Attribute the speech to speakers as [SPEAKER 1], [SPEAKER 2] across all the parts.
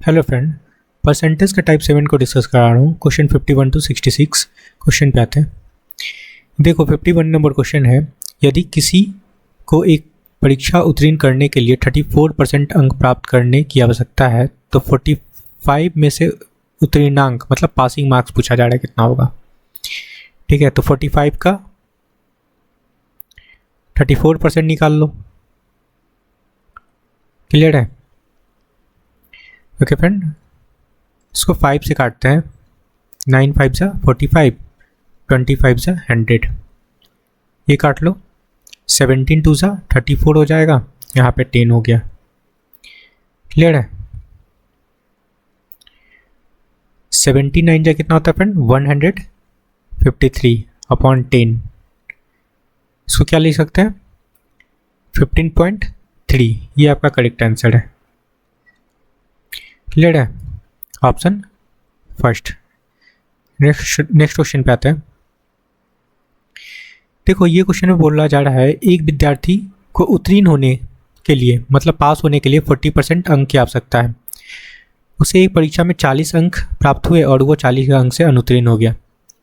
[SPEAKER 1] Hello friend, percentage का type 7 को discuss करा रहा हूँ। क्वेश्चन 51 टू 66 क्वेश्चन पे आते हैं। देखो 51 नंबर क्वेश्चन है, यदि किसी को एक परीक्षा उत्तीर्ण करने के लिए 34% अंक प्राप्त करने की आवश्यकता है तो 45 में से उत्तीर्णांक मतलब पासिंग मार्क्स पूछा जा रहा है कितना होगा। ठीक है, तो 45 का 34% निकाल लो। क्लियर है? ओके फ्रेंड, इसको 5 से काटते हैं। 9 5 जा 45, 25 जा 100, ये काट लो। 17 2 जा 34 हो जाएगा, यहाँ पे 10 हो गया। क्लियर है? 79 जा कितना होता है फ्रेंड? 153 अपॉन 10। इसको क्या लिख सकते हैं? 15.3। ये आपका करेक्ट आंसर है। क्लियर है? Option first. नेक्स्ट क्वेश्चन पे आते हैं। देखो ये क्वेश्चन में बोला जा रहा है एक विद्यार्थी को उत्तीर्ण होने के लिए मतलब पास होने के लिए 40% अंक की आवश्यकता है। उसे एक परीक्षा में 40 अंक प्राप्त हुए और वो 40 अंक से अनुत्तीर्ण हो गया।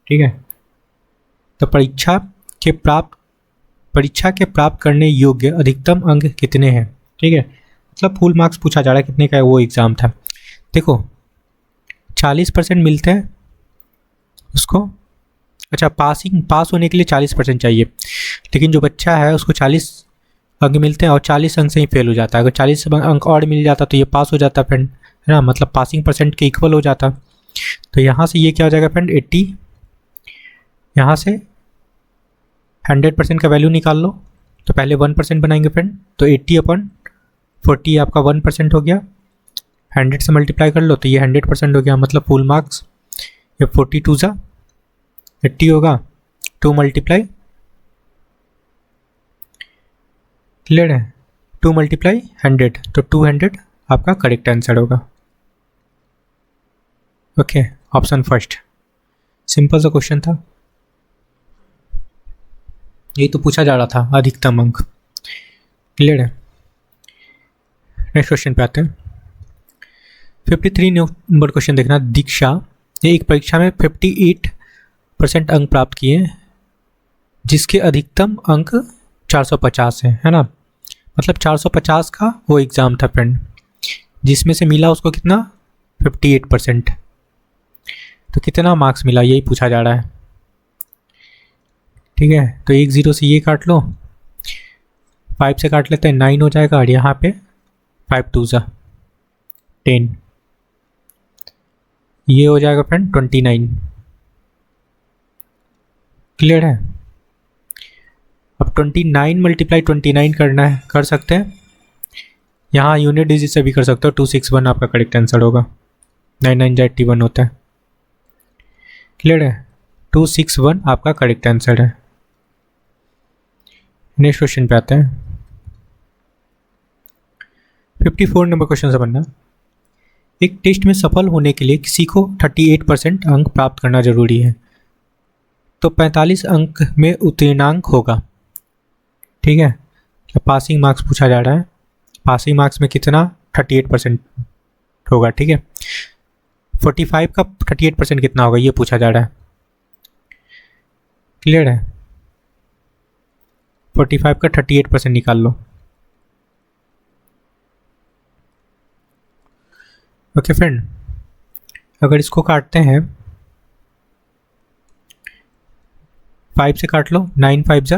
[SPEAKER 1] ठीक है, तो परीक्षा के प्राप्त करने योग्य अधिकतम अंक कितने हैं? ठीक है, मतलब फुल मार्क्स पूछा जा रहा है कितने का है, वो एग्ज़ाम था। देखो 40% मिलते हैं उसको। अच्छा, पास होने के लिए 40% चाहिए, लेकिन जो बच्चा है उसको 40 अंक मिलते हैं और 40 अंक से ही फेल हो जाता है। अगर 40 अंक और मिल जाता तो ये पास हो जाता फ्रेंड, है ना, मतलब पासिंग परसेंट के इक्वल हो जाता। तो यहाँ से ये क्या हो जाएगा फ्रेंड? 80। यहाँ से 100% का वैल्यू निकाल लो, तो पहले 1% बनाएंगे फ्रेंड, तो 80/40 आपका 1% हो गया। 100 से मल्टीप्लाई कर लो तो ये 100% हो गया, मतलब फुल मार्क्स। ये 42 जा 80 होगा, 2 मल्टीप्लाई। क्लियर है? 2 मल्टीप्लाई 100, तो 200 आपका करेक्ट आंसर होगा। Okay, option first. सिंपल सा क्वेश्चन था, यही तो पूछा जा रहा था, अधिकतम अंक। क्लियर है? नेक्स्ट क्वेश्चन पे आते हैं। 53 नंबर क्वेश्चन देखना। दीक्षा ने एक परीक्षा में 58% अंक प्राप्त किए जिसके अधिकतम अंक 450 है ना, मतलब 450 का वो एग्ज़ाम था फ्रेंड, जिसमें से मिला उसको कितना? 58%। तो कितना मार्क्स मिला यही पूछा जा रहा है। ठीक है, तो 1 0 से ये काट लो, 5 से काट लेते हैं, 9 हो जाएगा, और यहाँ पे 5 2 जा 10, ये हो जाएगा फ्रेंड 29। क्लियर है? अब 29 मल्टीप्लाई 29 करना है, कर सकते हैं। यहाँ यूनिट डिजिट से भी कर सकते हो। 261 आपका करेक्ट आंसर होगा। 9 9 जा 81 होता है। क्लियर है? 261 आपका करेक्ट आंसर है। नेक्स्ट क्वेश्चन पे आते हैं। 54 नंबर क्वेश्चन समझना। एक टेस्ट में सफल होने के लिए किसी को 38% अंक प्राप्त करना जरूरी है, तो 45 अंक में उत्तीर्णांक होगा। ठीक है, तो पासिंग मार्क्स पूछा जा रहा है। पासिंग मार्क्स में कितना? 38% होगा। ठीक है, 45 का 38% कितना होगा ये पूछा जा रहा है। क्लियर है? 45 का 38% निकाल लो। ओके फ्रेंड, अगर इसको काटते हैं 5 से काट लो, 9 5 जा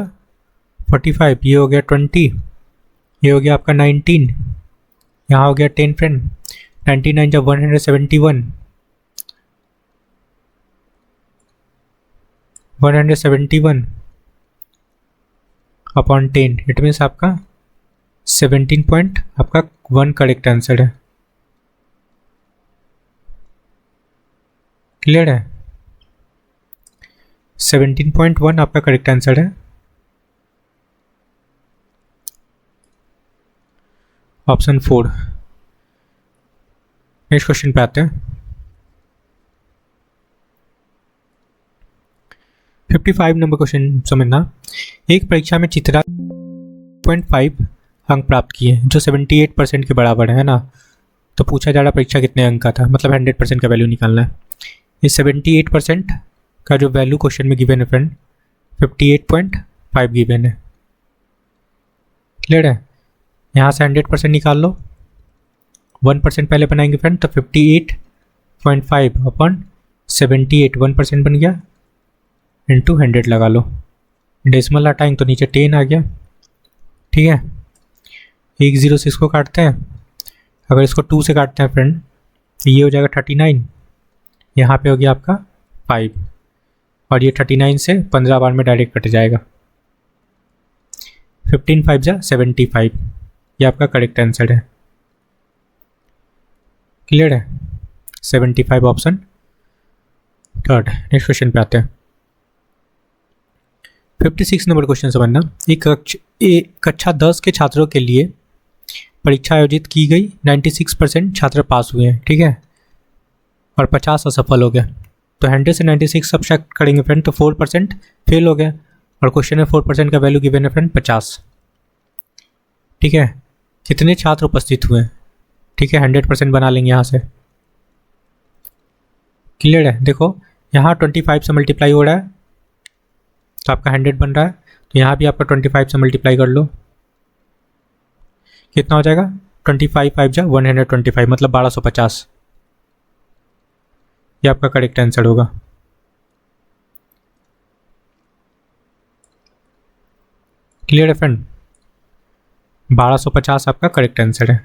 [SPEAKER 1] 45, ये हो गया 20, ये हो गया आपका 19, यहाँ हो गया 10 फ्रेंड। 99 जा 171, 171 अपॉन 10, इट मीन्स आपका 17 पॉइंट आपका 1 करेक्ट आंसर है। क्लियर है? 17.1 आपका करेक्ट आंसर है। ऑप्शन 4। नेक्स्ट क्वेश्चन पे आते हैं। 55 नंबर क्वेश्चन समझना। एक परीक्षा में चित्रा 0.5 अंक प्राप्त किए जो 78% के बराबर है ना, तो पूछा जा रहा परीक्षा कितने अंक का था, मतलब 100% का वैल्यू निकालना है। ये 78% का जो वैल्यू क्वेश्चन में गिवन है फ्रेंड 58.5 गिवन है। क्लियर है? यहाँ से 100% निकाल लो, 1% पहले बनाएंगे फ्रेंड, तो 58.5 अपॉन 78 1% बन गया, इंटू 100 लगा लो। डेसिमल हटाएंगे तो नीचे 10 आ गया। ठीक है, एक जीरो से इसको काटते हैं, अगर इसको 2 से काटते हैं फ्रेंड तो ये हो जाएगा 39, यहाँ पे हो गया आपका 5, और ये 39 से 15 बार में डायरेक्ट कट जाएगा। 15 5 जा 75, ये आपका करेक्ट आंसर है। क्लियर है? 75 ऑप्शन थर्ड। नेक्स्ट क्वेश्चन पे आते हैं। 56 नंबर क्वेश्चन समझना। एक कक्षा 10 के छात्रों के लिए परीक्षा आयोजित की गई, 96% छात्र पास हुए हैं, ठीक है, और 50 असफल हो गए। तो 100 से 96 सब्ट्रैक्ट करेंगे फ्रेंड, तो 4% फेल हो गए, और क्वेश्चन में 4% का वैल्यू गिवन है फ्रेंड 50। ठीक है, कितने छात्र उपस्थित हुए? ठीक है, 100% बना लेंगे यहाँ से। क्लियर है? देखो यहाँ 25 से मल्टीप्लाई हो रहा है तो आपका 100 बन रहा है, तो यहाँ भी आपका 25 से मल्टीप्लाई कर लो, कितना हो जाएगा? 25 5 जा 125, मतलब 1250। ये आपका करेक्ट आंसर होगा। क्लियर है फ्रेंड? 1250 आपका करेक्ट आंसर है।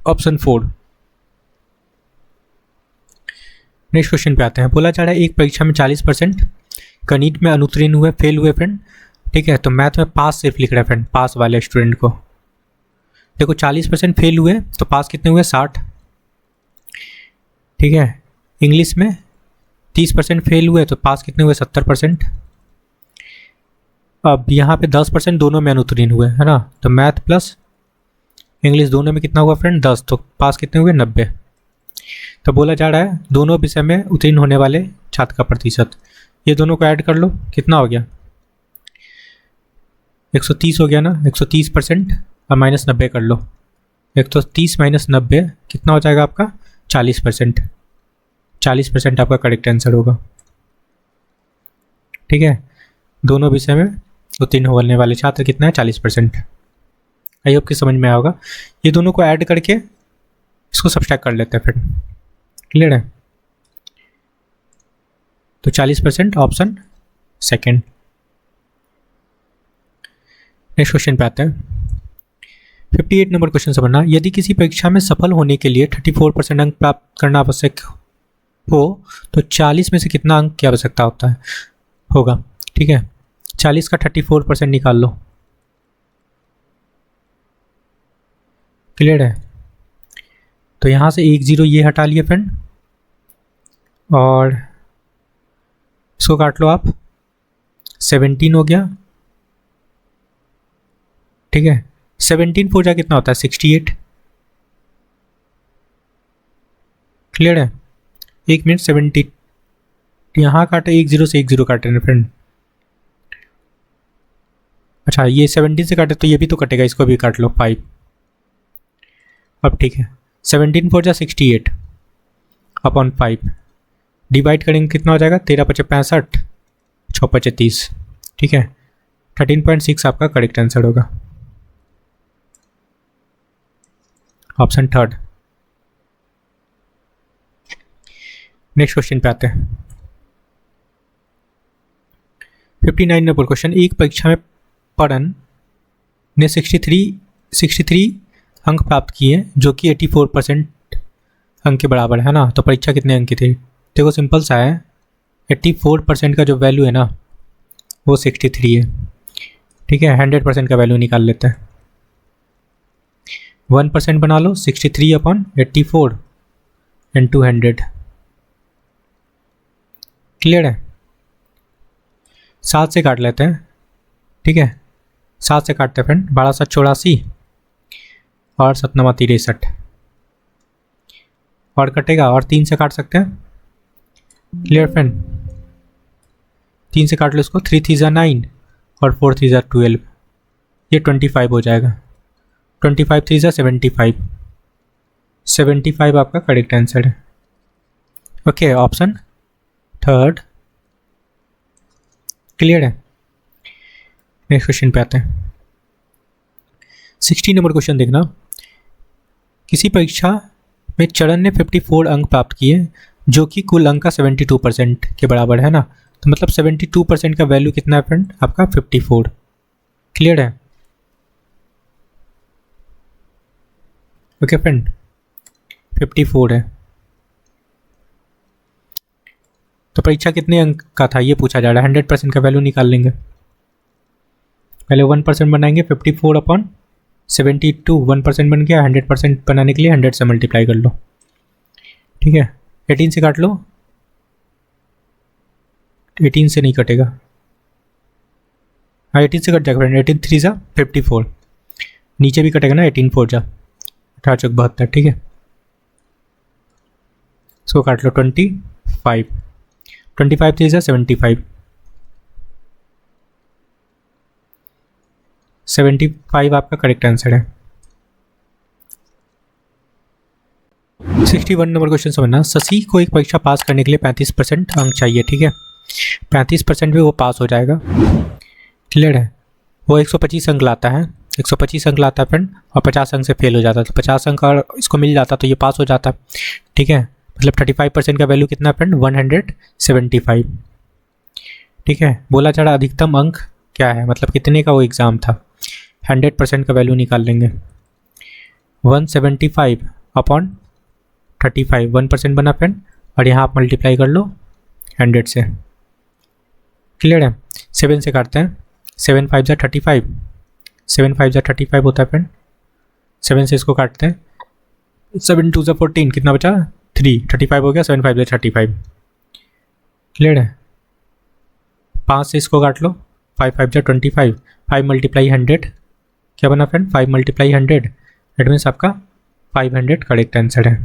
[SPEAKER 1] ऑप्शन 4। नेक्स्ट क्वेश्चन पे आते हैं। बोला जा रहा है एक परीक्षा में 40% गणित में अनुत्तीर्ण हुए, फेल हुए फ्रेंड, ठीक है, तो मैथ में पास सिर्फ लिख रहा है फ्रेंड, पास वाले स्टूडेंट को। देखो 40% फेल हुए तो पास कितने हुए? 60। ठीक है, इंग्लिश में 30% फेल हुए तो पास कितने हुए? 70%। अब यहाँ पे 10% दोनों में अनुत्तीर्ण हुए, है ना, तो मैथ प्लस इंग्लिश दोनों में कितना हुआ फ्रेंड? 10, तो पास कितने हुए? 90। तो बोला जा रहा है दोनों विषय में उत्तीर्ण होने वाले छात्र का प्रतिशत, ये दोनों को ऐड कर लो, कितना हो गया? 130 हो गया ना, 130% और माइनस 90 कर लो, 130 माइनस 90 कितना हो जाएगा आपका? 40%। 40% आपका करेक्ट आंसर होगा। ठीक है, दोनों विषय में उत्तीर्ण होने वाले छात्र कितना है? 40%। आई होप कि समझ में आया होगा। ये दोनों को ऐड करके इसको सब्सट्रैक्ट कर लेते हैं फिर। क्लियर है? तो 40% ऑप्शन सेकंड। नेक्स्ट क्वेश्चन पे आते हैं। 58 नंबर क्वेश्चन समझना। यदि किसी परीक्षा में सफल होने के लिए 34% अंक प्राप्त करना आवश्यक हो तो 40 में से कितना अंक की आवश्यकता होगा? ठीक है, 40 का 34% निकाल लो। क्लियर है? तो यहाँ से 1 0 ये हटा लिए फ्रेंड, और इसको काट लो आप, 17 हो गया। ठीक है, 17 4 जा कितना होता है? 68। क्लियर है? 1 मिनट, 70 यहाँ काटे, 1 0 से 1 0 काटे ना फ्रेंड। अच्छा, ये 17 से काटे तो ये भी तो कटेगा, इसको भी काट लो 5। अब ठीक है, 17 4 जा 68 अपॉन 5 डिवाइड करेंगे, कितना हो जाएगा? 13 5 65, 6 5 30। ठीक है, 13.6 आपका करेक्ट आंसर होगा। Option third. नेक्स्ट क्वेश्चन पे आते हैं। 59 नंबर क्वेश्चन। एक परीक्षा में पढ़न ने 63 अंक प्राप्त किए जो कि 84% अंक के बराबर है ना, तो परीक्षा कितने अंक की थी? देखो सिंपल सा है, 84% का जो वैल्यू है ना वो 63 है। ठीक है, 100% का वैल्यू निकाल लेते हैं। 1% बना लो, 63 अपॉन 84 इंटू 100। क्लियर है? 7 से काट लेते हैं। ठीक है, 7 से काटते हैं फ्रेंड, 12 7 84 और 7 9 63 और कटेगा, और 3 से काट सकते हैं। Clear friend? 3 से काट लो इसको, 3 3 जा 9 और 4 3 जा 12। ये 25 हो जाएगा। 25 3 ज़ा 75, 75 आपका करेक्ट आंसर है। ओके, ऑप्शन थर्ड क्लियर है। नेक्स्ट क्वेश्चन पे आते हैं। 60 नंबर क्वेश्चन देखना। किसी परीक्षा में चरण ने 54 अंक प्राप्त किए जो कि कुल अंक का 72% के बराबर है ना, तो मतलब 72% का वैल्यू कितना है फ्रेंड, आपका 54। क्लियर है। ओके फ्रेंड, 54 है। तो परीक्षा कितने अंक का था ये पूछा जा रहा है। 100% का वैल्यू निकाल लेंगे। पहले 1% बनाएंगे, 54/72 1% बन गया। 100% बनाने के लिए 100 से मल्टीप्लाई कर लो। ठीक है, 18 से काट लो। 18 से नहीं कटेगा, हाँ 18 से कट जाएगा फ्रेंड। 18 3 ज़ा 54, नीचे भी कटेगा ना, 18 4 जा 18 चौक 72। ठीक है, इसको काट लो। 25 3 ज़ा 75, 75 आपका करेक्ट आंसर है। 61 नंबर क्वेश्चन समझना। शशि को एक परीक्षा पास करने के लिए 35% अंक चाहिए। ठीक है, 35% में वो पास हो जाएगा। क्लियर है। वो 125 अंक लाता है, 125 अंक लाता है फ्रेंड, और 50 अंक से फेल हो जाता है। तो 50 अंक अगर इसको मिल जाता तो ये पास हो जाता। ठीक है, मतलब 35% का वैल्यू कितना है फ्रेंड, 175। ठीक है, बोला जा रहा अधिकतम अंक क्या है, मतलब कितने का वो एग्ज़ाम था। 100% का वैल्यू निकाल लेंगे। 175/35 1% बना फ्रेंड, और यहाँ आप मल्टीप्लाई कर लो 100 से। क्लियर है। 7 से काटते हैं। 7 5 ज़ा 35, 7 5 ज़ा 35 होता है फ्रेंड। 7 से इसको काटते हैं। 7 2 ज़ा 14, कितना बचा 3, 35 हो गया। 7 5 ज़ा 35। क्लियर है। 5 से इसको काट लो। 5 5 ज़ा 25, 5 मल्टीप्लाई 100 क्या बना फ्रेंड, 5 मल्टीप्लाई 100, दैट मीन्स आपका 500 करेक्ट आंसर है।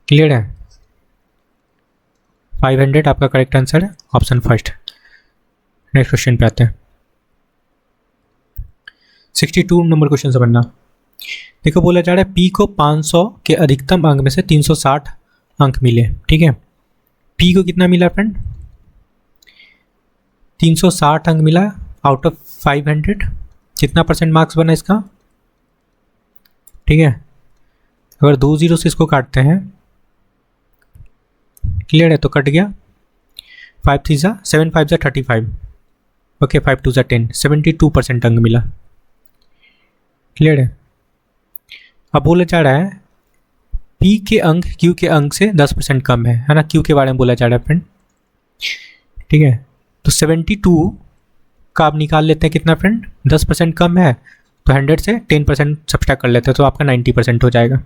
[SPEAKER 1] क्लियर है, 500 आपका करेक्ट आंसर है, ऑप्शन फर्स्ट। नेक्स्ट क्वेश्चन पे आते हैं। 62 नंबर क्वेश्चन समझना। देखो बोला जा रहा है पी को 500 के अधिकतम अंक में से 360 अंक मिले। ठीक है, पी को कितना मिला फ्रेंड, 360 अंक मिला आउट ऑफ 500। कितना परसेंट मार्क्स बना इसका। ठीक है, अगर 2 0 से इसको काटते हैं, क्लियर है, तो कट गया। 5 3 ज़ा 7 5 ज़ा 35, ओके 5 2 ज़ा 10, 72% अंक मिला। क्लियर है। अब बोला जा रहा है पी के अंक क्यू के अंक से 10% कम है ना, क्यू के बारे में बोला जा रहा है फ्रेंड। ठीक है, तो 72 का आप निकाल लेते हैं कितना फ्रेंड, 10% कम है, तो 100 से 10% सब्सट्रैक्ट कर लेते हैं, तो आपका 90% हो जाएगा।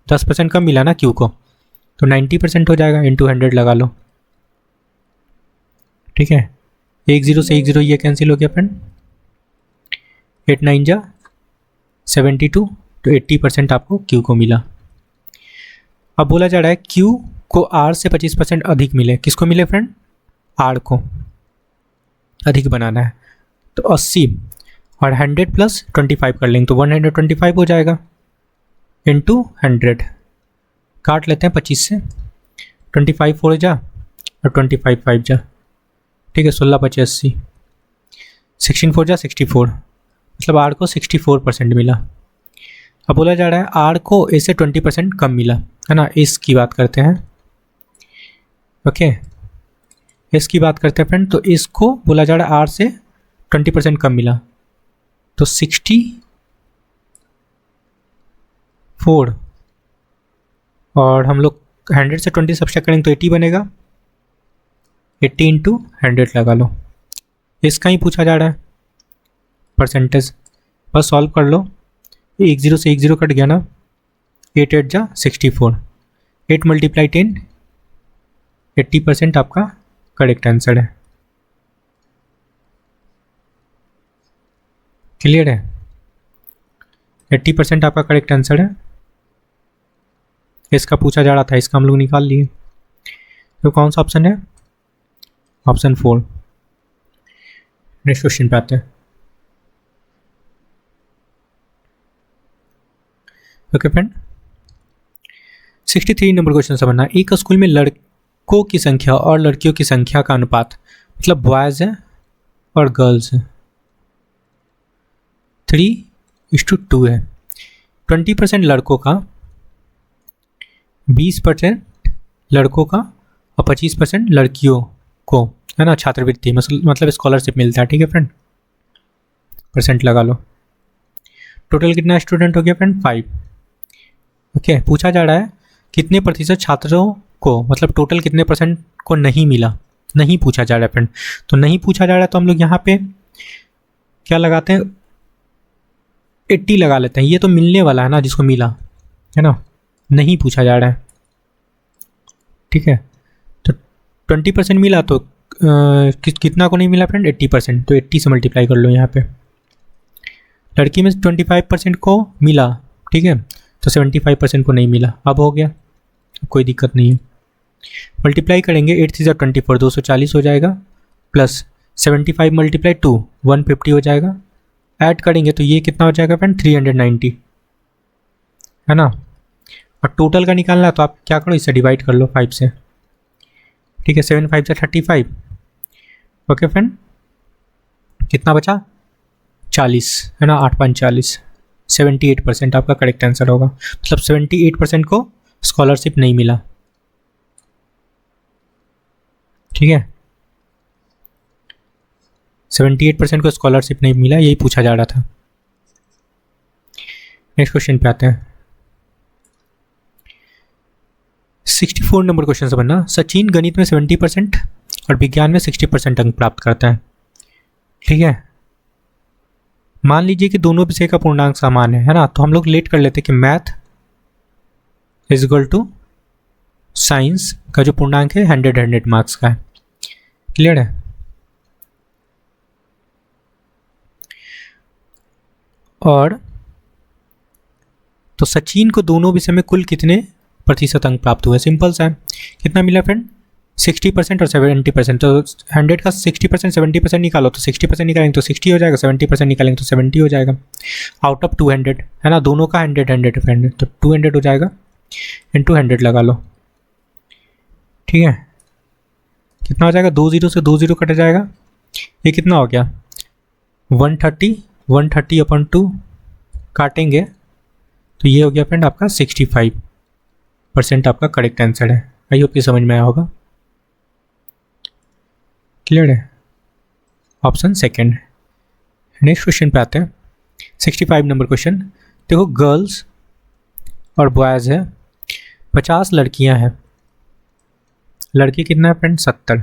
[SPEAKER 1] 10% कम मिला ना क्यू को, तो 90% हो जाएगा, इंटू 100 लगा लो। ठीक है, 1 0 से 1 0 ये कैंसिल हो गया फ्रेंड। 8 9 जा 72, तो 80% आपको क्यू को मिला। अब बोला जा रहा है क्यू को आर से 25% अधिक मिले। किसको मिले फ्रेंड, आर को अधिक बनाना है, तो 80 और 100 प्लस 25 कर लेंगे, तो 125 हो जाएगा इंटू 100। काट लेते हैं 25 से, 25 4 जा और 25 5 जा। ठीक है, 16 5 80, 16 4 जा 64, मतलब आर को 64% मिला। अब बोला जा रहा है आर को ए से 20% कम मिला, है ना, एस की बात करते हैं। ओके, एस की बात करते हैं फ्रेंड, तो इसको बोला जा रहा है आर से 20% कम मिला, तो 64, और हम लोग 100 से 20 सब्सट्रैक्ट करेंगे तो 80 बनेगा। 80 इंटू 100 लगा लो, इसका ही पूछा जा रहा है परसेंटेज। बस सॉल्व कर लो। 1 0 से 1 0 कट गया ना, 8 8 जा 64, 8 मल्टीप्लाई 10, 80% आपका करेक्ट आंसर है। क्लियर है, 80% आपका करेक्ट आंसर है। इसका पूछा जा रहा था, इसका हम लोग निकाल लिए। तो कौन सा ऑप्शन है, ऑप्शन 4। नेक्स्ट क्वेश्चन पे आते हैं। ओके फ्रेंड, 63 नंबर क्वेश्चन समझना। एक स्कूल में लड़कों की संख्या और लड़कियों की संख्या का अनुपात, मतलब बॉयज़ है और गर्ल्स है, 3:2 है। 20% लड़कों का, 20% लड़कों का और 25% लड़कियों को, है ना, छात्रवृत्ति मतलब स्कॉलरशिप मिलता है। ठीक है फ्रेंड, परसेंट लगा लो। टोटल कितना स्टूडेंट हो गया फ्रेंड? 5। ओके, पूछा जा रहा है कितने प्रतिशत छात्रों को, मतलब टोटल कितने परसेंट को नहीं मिला, नहीं पूछा जा रहा है फ्रेंड। तो नहीं पूछा जा रहा है तो हम लोग यहाँ पे क्या लगाते हैं, 80 लगा लेते हैं। ये तो मिलने वाला है ना, जिसको मिला है ना, नहीं पूछा जा रहा है। ठीक है, तो 20% मिला तो कितना को नहीं मिला फ्रेंड? 80%। तो 80 से मल्टीप्लाई कर लो यहाँ पे। लड़की में 25% को मिला, ठीक है, तो 75% को नहीं मिला। अब हो गया, कोई दिक्कत नहीं है। मल्टीप्लाई करेंगे, 8 3 24, 240 हो जाएगा, प्लस 75 मल्टीप्लाई 2, 150 हो जाएगा। ऐड करेंगे तो ये कितना हो जाएगा फ्रेंड? 390, है ना। और टोटल का निकालना है तो आप क्या करो, इससे डिवाइड कर लो 5 से। ठीक है, 7 5 से 35। ओके फ्रेंड, कितना बचा? 40, है ना, 8 5 40। 78% आपका करेक्ट आंसर होगा। मतलब 78% को स्कॉलरशिप नहीं मिला। ठीक है, 78% को स्कॉलरशिप नहीं मिला, यही पूछा जा रहा था। नेक्स्ट क्वेश्चन पे आते हैं। 64 नंबर क्वेश्चन से बनना। सचिन गणित में 70% और विज्ञान में 60% अंक प्राप्त करता है। ठीक है, मान लीजिए कि दोनों विषय का पूर्णांक समान है ना, तो हम लोग लेट कर लेते कि math is equal to science का जो पूर्णांक है 100 मार्क्स का है। क्लियर है? और तो सचिन को दोनों विषय में कुल कितने प्रतिशत अंक प्राप्त हुए? सिंपल सा है, कितना मिला फ्रेंड? 60% और 70%। तो 100 का 60% 70% निकालो तो 60% निकालेंगे तो 60 हो जाएगा, 70% निकालेंगे तो 70 हो जाएगा। आउट ऑफ 200, है ना, दोनों का 100 फ्रेंड, तो 200 हो जाएगा, इंटू 100 लगा लो। ठीक है, कितना हो जाएगा? 2 0 से 2 0 कट जाएगा। ये कितना हो गया? 130, 130/2 काटेंगे तो ये हो गया फ्रेंड आपका 65% आपका करेक्ट आंसर है। आई होप ये समझ में आया होगा। क्लियर है? Option second. नेक्स्ट क्वेश्चन पे आते हैं। 65 नंबर क्वेश्चन। देखो, गर्ल्स और बॉयज़ है, 50 लड़कियां हैं, लड़के कितना है फ्रेंड? 70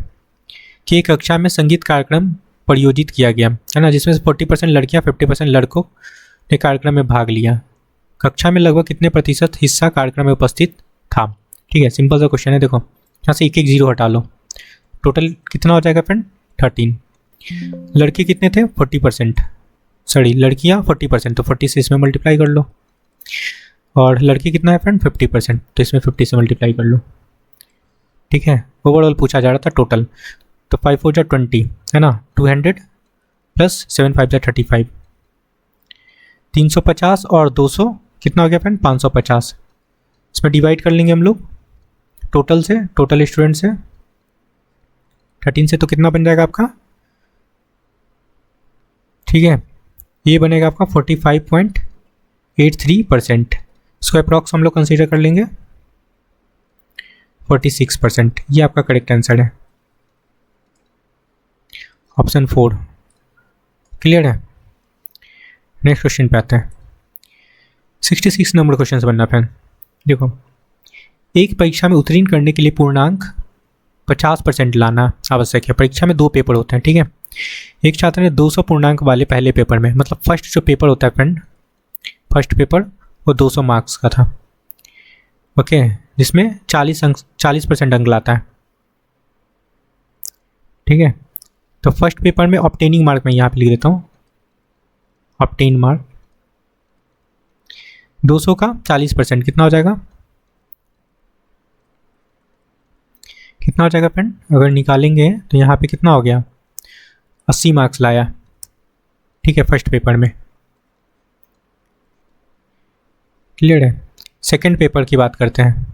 [SPEAKER 1] की एक कक्षा में संगीत कार्यक्रम प्रयोजित किया गया, है ना, जिसमें से 40% लड़कियां 50% लड़कों ने कार्यक्रम में भाग लिया। कक्षा में लगभग कितने प्रतिशत हिस्सा कार्यक्रम में उपस्थित था? ठीक है, सिंपल सा क्वेश्चन है। देखो, यहाँ से एक 0 हटा लो, टोटल कितना हो जाएगा फ्रेंड? 13। लड़के कितने थे? 40%, सॉरी लड़कियाँ 40%, तो 40 से इसमें मल्टीप्लाई कर लो। और लड़की कितना है फ्रेंड? 50%, तो इसमें 50 से मल्टीप्लाई कर लो। ठीक है, ओवरऑल पूछा जा रहा था टोटल, तो 5 4 20, है ना, 200 प्लस 7 5 35, 350 और 200 कितना हो गया फ्रेंड? 550। इसमें डिवाइड कर लेंगे हम लोग टोटल से, टोटल स्टूडेंट से। 13 से तो कितना बन जाएगा आपका? ठीक है, ये बनेगा आपका 45.83%। इसको अप्रॉक्स हम लोग कंसीडर कर लेंगे 46%। ये आपका करेक्ट आंसर है, ऑप्शन 4। क्लियर है? नेक्स्ट क्वेश्चन पे आते हैं। 66 नंबर क्वेश्चन से बनना फ्रेंड। देखो, एक परीक्षा में उत्तीर्ण करने के लिए पूर्णांक 50% लाना आवश्यक है। परीक्षा में 2 पेपर होते हैं, ठीक है। एक छात्र ने 200 पूर्णांक वाले पहले पेपर में, मतलब फर्स्ट जो पेपर होता है फ्रेंड, फर्स्ट पेपर वो 200 मार्क्स का था, ओके, जिसमें 40% अंक लाता है। ठीक है, तो फर्स्ट पेपर में ऑब्टेनिंग मार्क मैं यहाँ पे लिख देता हूँ, ऑब्टेन मार्क 200 का 40% कितना हो जाएगा? कितना हो जाएगा फ्रेंड? अगर निकालेंगे तो यहाँ पे कितना हो गया? 80 मार्क्स लाया, ठीक है, फर्स्ट पेपर में। क्लियर है। सेकंड पेपर की बात करते हैं।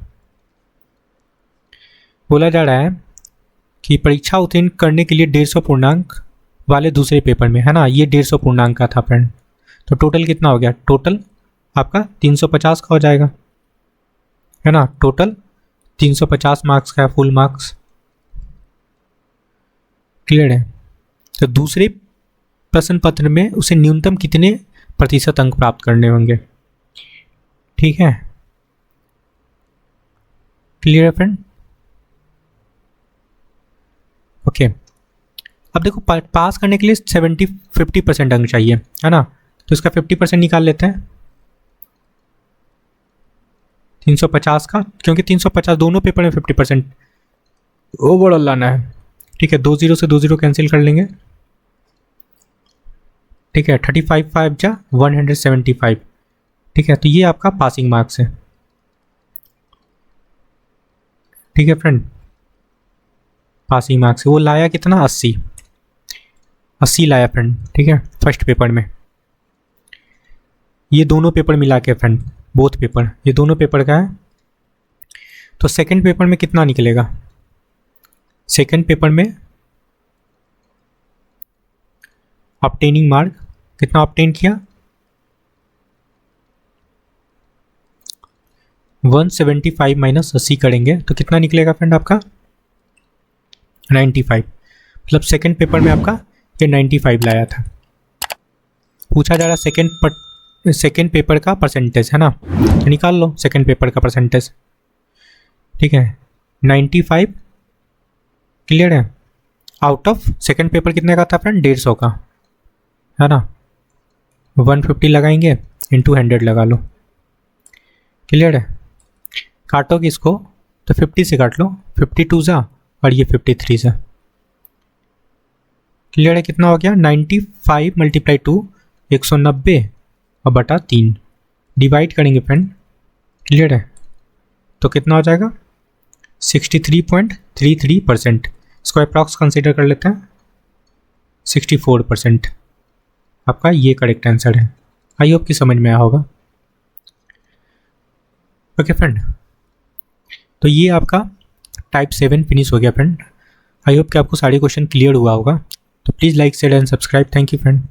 [SPEAKER 1] बोला जा रहा है कि परीक्षा उत्तीर्ण करने के लिए 150 पूर्णांक वाले दूसरे पेपर में, है ना, ये 150 पूर्णांक का था फ्रेंड। तो टोटल कितना हो गया? टोटल आपका 350 का हो जाएगा, है ना। टोटल 350 मार्क्स का फुल मार्क्स। क्लियर है। तो दूसरे प्रश्न पत्र में उसे न्यूनतम कितने प्रतिशत अंक प्राप्त करने होंगे? ठीक है, क्लियर है फ्रेंड। ओके, अब देखो पास करने के लिए 50% अंक चाहिए, है ना। तो इसका 50% निकाल लेते हैं 350 का, क्योंकि 350 दोनों पेपर में 50% ओवरऑल लाना है। ठीक है, 2 0 से 2 0 कैंसिल कर लेंगे। ठीक है, 35 5 जा 175। ठीक है, तो ये आपका पासिंग मार्क्स है। ठीक है फ्रेंड, पासिंग मार्क्स वो लाया कितना? 80 लाया फ्रेंड। ठीक है, फर्स्ट पेपर में। ये दोनों पेपर मिला के फ्रेंड, बोथ पेपर, ये दोनों पेपर का है। तो सेकंड पेपर में कितना निकलेगा? सेकंड पेपर में ऑब्टेनिंग मार्क कितना ऑब्टेन किया? 175 माइनस 80 करेंगे तो कितना निकलेगा फ्रेंड आपका? 95। मतलब सेकंड पेपर में आपका ये 95 लाया था। पूछा जा रहा सेकंड पेपर का परसेंटेज, है ना। तो निकाल लो सेकंड पेपर का परसेंटेज। ठीक है, 95। क्लियर है। आउट ऑफ सेकंड पेपर कितने का था फ्रेंड? 150 का, है ना। 150 लगाएंगे इंटू 100 लगा लो। क्लियर है। काटोगे इसको तो 50 से काट लो, 52 जा और ये 53 जा। क्लियर है। कितना हो गया? 95 मल्टीप्लाई 2 190 और बटा 3 डिवाइड करेंगे फ्रेंड। क्लियर है। तो कितना हो जाएगा? 63.33%। इसको अप्रॉक्स कंसिडर कर लेते हैं, 64% आपका ये करेक्ट आंसर है। आई होप कि समझ में आया होगा। ओके फ्रेंड, तो ये आपका टाइप 7 फिनिश हो गया फ्रेंड। आई होप कि आपको सारे क्वेश्चन क्लियर हुआ होगा। तो please like share and subscribe. Thank you friend.